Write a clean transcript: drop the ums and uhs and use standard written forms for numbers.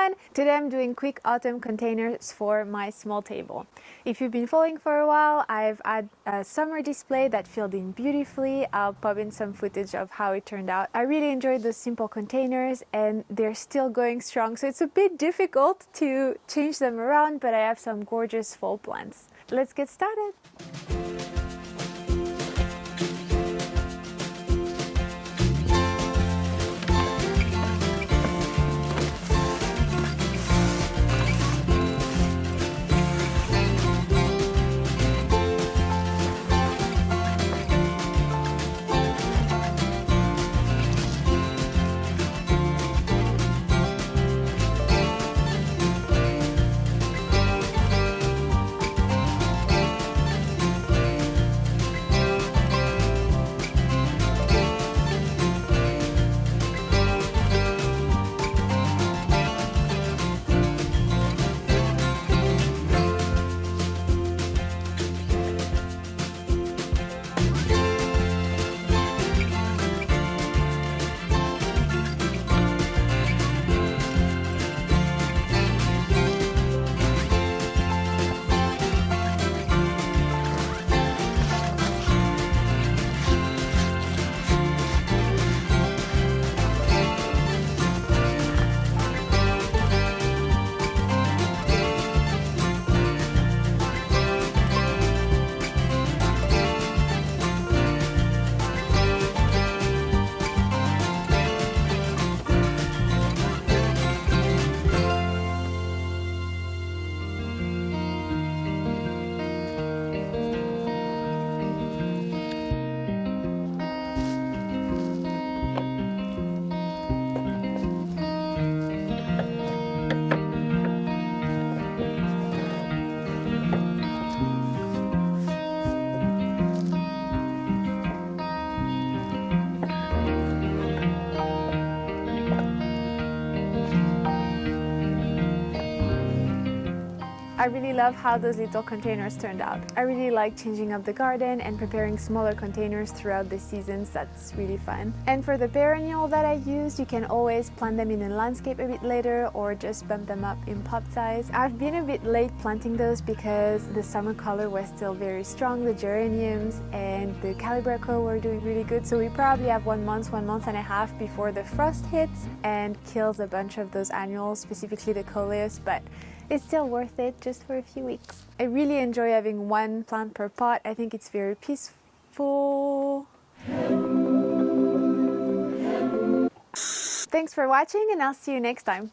everyone! Today I'm doing quick autumn containers for my small table. If you've been following for a while, I've had a summer display that filled in beautifully. I'll pop in some footage of how it turned out. I really enjoyed those simple containers and they're still going strong, so it's a bit difficult to change them around, but I have some gorgeous fall plants. Let's get started! I really love how those little containers turned out. I really like changing up the garden and preparing smaller containers throughout the seasons. That's really fun. And for the perennial that I used, you can always plant them in a landscape a bit later or just bump them up in pot size. I've been a bit late planting those because the summer color was still very strong. The geraniums and the calibracho were doing really good, so we probably have 1 month and a half before the frost hits and kills a bunch of those annuals, specifically the Coleus, but it's still worth it just for a few weeks. I really enjoy having one plant per pot. I think it's very peaceful. Thanks for watching and I'll see you next time.